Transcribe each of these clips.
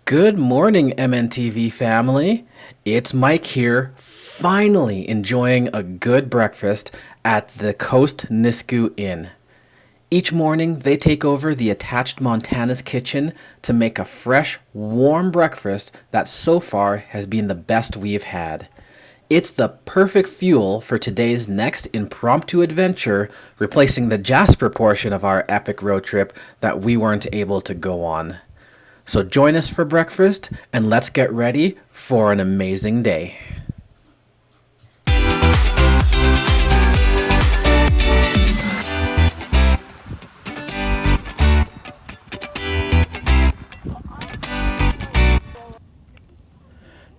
Good morning, MNTV family. It's Mike here, finally enjoying a good breakfast at the Coast Nisku Inn. Each morning, they take over the attached Montana's kitchen to make a fresh, warm breakfast that so far has been the best we've had. It's the perfect fuel for today's next impromptu adventure, replacing the Jasper portion of our epic road trip that we weren't able to go on. So join us for breakfast and let's get ready for an amazing day.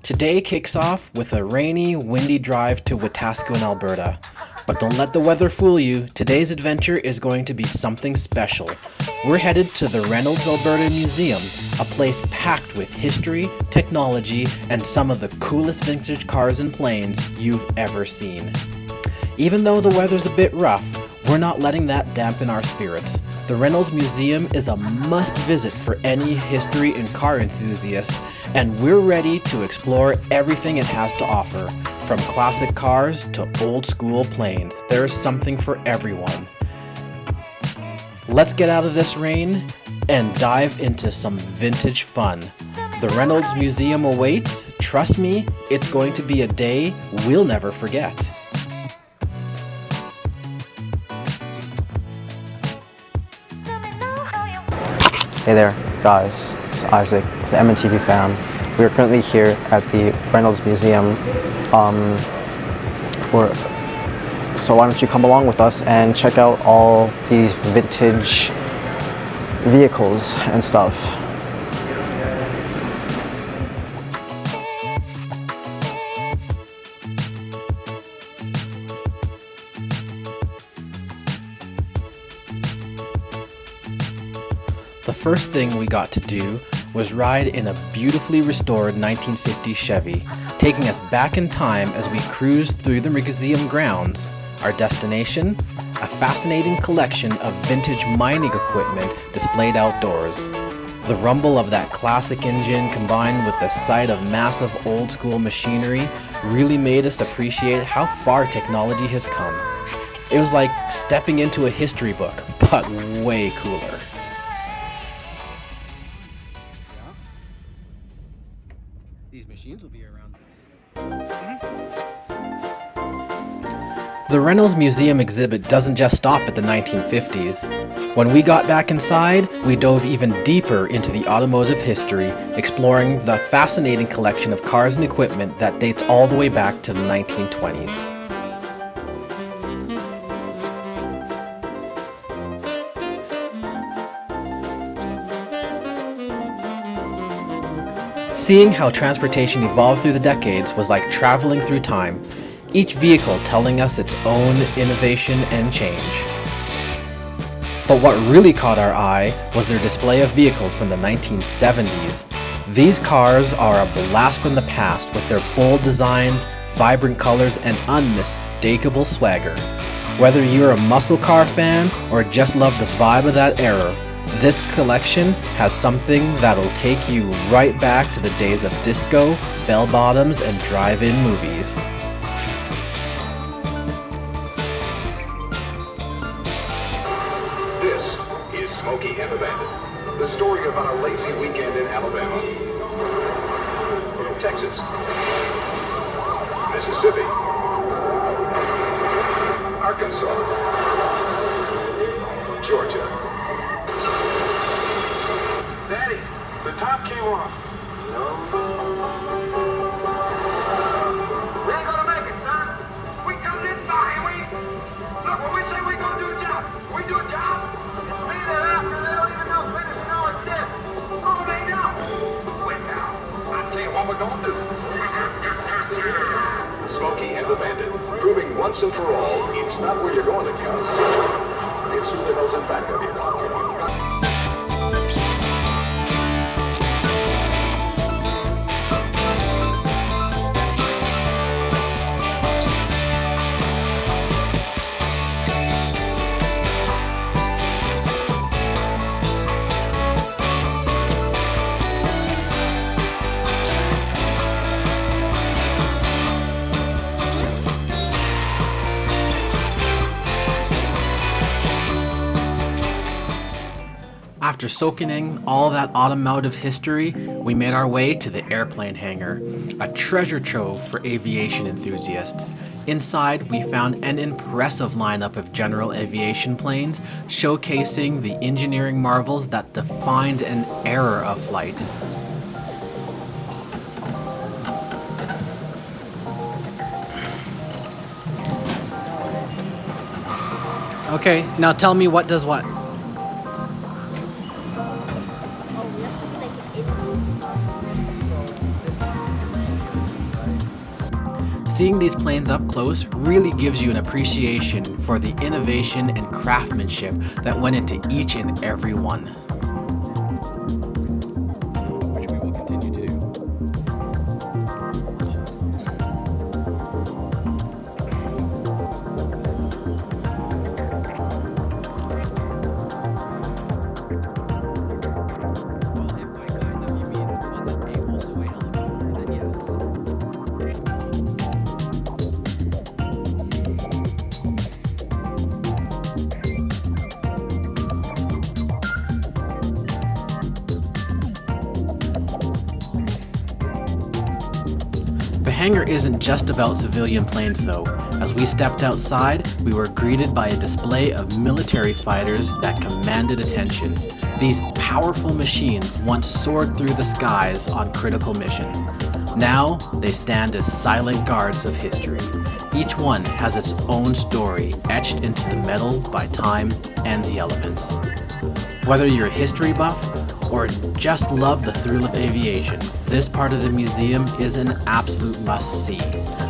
Today kicks off with a rainy, windy drive to Wetaskiwin, Alberta. But don't let the weather fool you, today's adventure is going to be something special. We're headed to the Reynolds, Alberta Museum, a place packed with history, technology, and some of the coolest vintage cars and planes you've ever seen. Even though the weather's a bit rough, we're not letting that dampen our spirits. The Reynolds Museum is a must-visit for any history and car enthusiast, and we're ready to explore everything it has to offer. From classic cars to old-school planes, there's something for everyone. Let's get out of this rain and dive into some vintage fun. The Reynolds Museum awaits. Trust me, it's going to be a day we'll never forget. Hey there, guys. It's Isaac, the MNTV fan. We are currently here at the Reynolds Museum. So why don't you come along with us and check out all these vintage vehicles and stuff. The first thing we got to do was ride in a beautifully restored 1950s Chevy, taking us back in time as we cruised through the museum grounds. Our destination? A fascinating collection of vintage mining equipment displayed outdoors. The rumble of that classic engine combined with the sight of massive old-school machinery really made us appreciate how far technology has come. It was like stepping into a history book, but way cooler. These machines will be around. The Reynolds Museum exhibit doesn't just stop at the 1950s. When we got back inside, we dove even deeper into the automotive history, exploring the fascinating collection of cars and equipment that dates all the way back to the 1920s. Seeing how transportation evolved through the decades was like traveling through time, each vehicle telling us its own innovation and change. But what really caught our eye was their display of vehicles from the 1970s. These cars are a blast from the past with their bold designs, vibrant colors, and unmistakable swagger. Whether you're a muscle car fan or just love the vibe of that era, this collection has something that'll take you right back to the days of disco, bell-bottoms, and drive-in movies. This is Smokey and the Bandit, the story about a lazy weekend in Alabama, Texas, Mississippi, Arkansas, Georgia. Daddy, the top came off. We ain't gonna make it, son. We come this far, and look, when we say we gonna do a job, we do a job. It's me that after they don't even know finish snow exists. Oh, they know. Wait now. I'll tell you what we're gonna do. Smokey and the Bandit, proving once and for all, it's not where you're going that counts. It's who the hell's in back of you. After soaking in all that automotive history, we made our way to the airplane hangar, a treasure trove for aviation enthusiasts. Inside, we found an impressive lineup of general aviation planes, showcasing the engineering marvels that defined an era of flight. Okay, now tell me what does what. Seeing these planes up close really gives you an appreciation for the innovation and craftsmanship that went into each and every one. Which we will continue to do. Well, if by kind of you mean was it a also a helicopter, then yes. The hangar isn't just about civilian planes though. As we stepped outside, we were greeted by a display of military fighters that commanded attention. These powerful machines once soared through the skies on critical missions. Now, they stand as silent guards of history. Each one has its own story etched into the metal by time and the elements. Whether you're a history buff or just love the thrill of aviation, this part of the museum is an absolute must-see.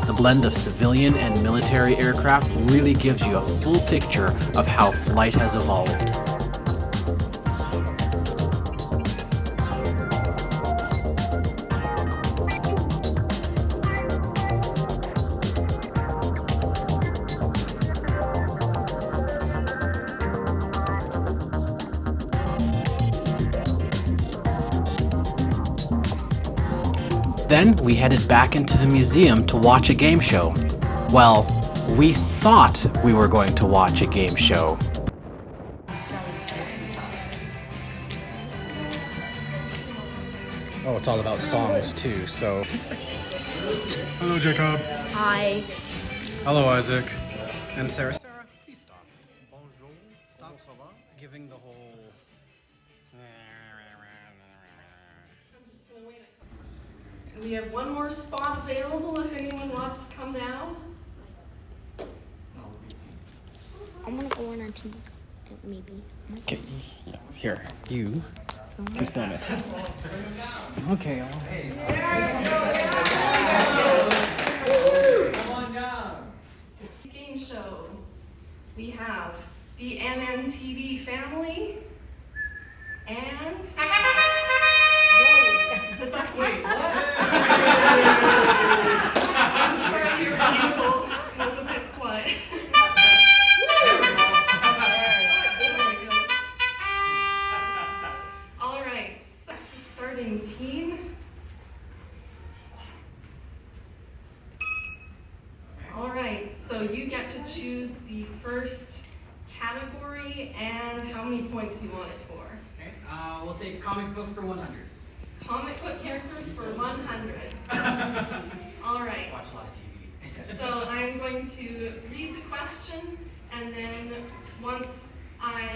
The blend of civilian and military aircraft really gives you a full picture of how flight has evolved. Then we headed back into the museum to watch a game show. Well, we thought we were going to watch a game show. Oh, it's all about songs too, so. Hello, Jacob. Hi. Hello, Isaac. And Sarah. Sarah, please stop. Bonjour. Stop giving the whole. We have one more spot available if anyone wants to come down. I'm gonna go on TV, maybe. Okay, yeah, here, you can film it. Okay, Game show. We have the NNTV family and the ducklings. I swear your ankle was a bit quiet. All right, so starting team. All right, so you get to choose the first category and how many points you want it for. Okay, we'll take comic book for 100. Comic book characters for 100. All right. Watch a lot of TV. So I'm going to read the question, and then once I'll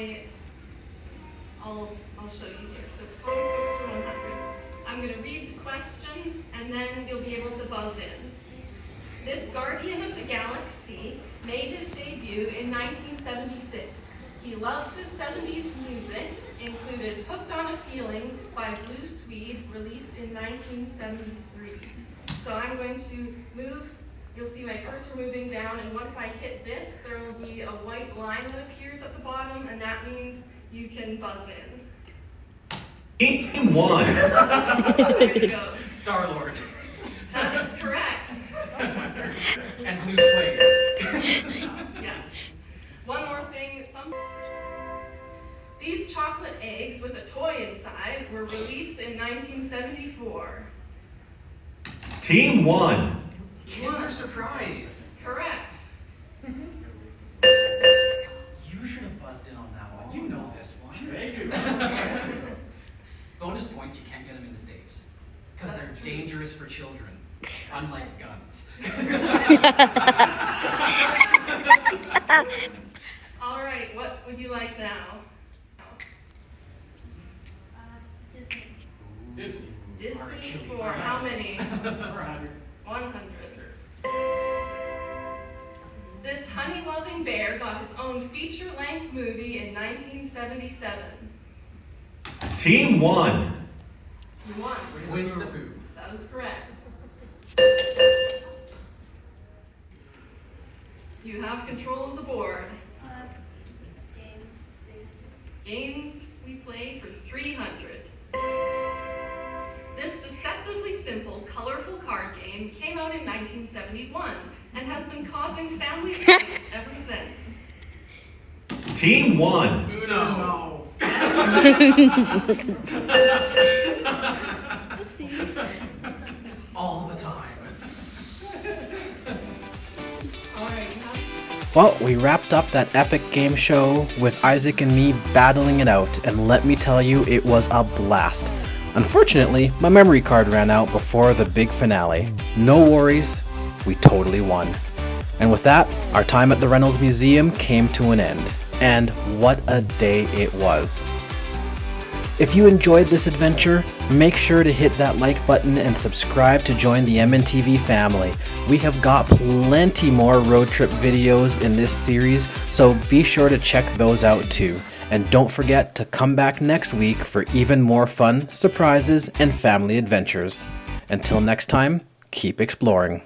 show you here. So it's comic books for 100. I'm going to read the question, and then you'll be able to buzz in. This Guardian of the Galaxy made his debut in 1976. He loves his 70s music, included Hooked on a Feeling by Blue Swede, released in 1973. So I'm going to move, you'll see my cursor moving down, and once I hit this, there will be a white line that appears at the bottom, and that means you can buzz in. Team one. There you go. Star-Lord. That is correct. And Blue Swede. Yes. One more thing. These chocolate eggs with a toy inside were released in 1974. Team one. Kinder Surprise. Correct. You should have buzzed in on that one. You know this one. Thank you. children, unlike guns. All right, what would you like now? Disney. Disney for how many? 400. 100. This honey-loving bear got his own feature-length movie in 1977. Team 1. Team 1. Winnie the Pooh. That is correct. You have control of the board. Games we play for 300. This deceptively simple, colorful card game came out in 1971 and has been causing family fights ever since. Team 1. Uno. All the time. All right, you have Well, we wrapped up that epic game show with Isaac and me battling it out, and let me tell you, it was a blast. Unfortunately, my memory card ran out before the big finale. No worries, we totally won. And with that, our time at the Reynolds Museum came to an end. And what a day it was. If you enjoyed this adventure, make sure to hit that like button and subscribe to join the MNTV family. We have got plenty more road trip videos in this series, so be sure to check those out too. And don't forget to come back next week for even more fun, surprises, and family adventures. Until next time, keep exploring.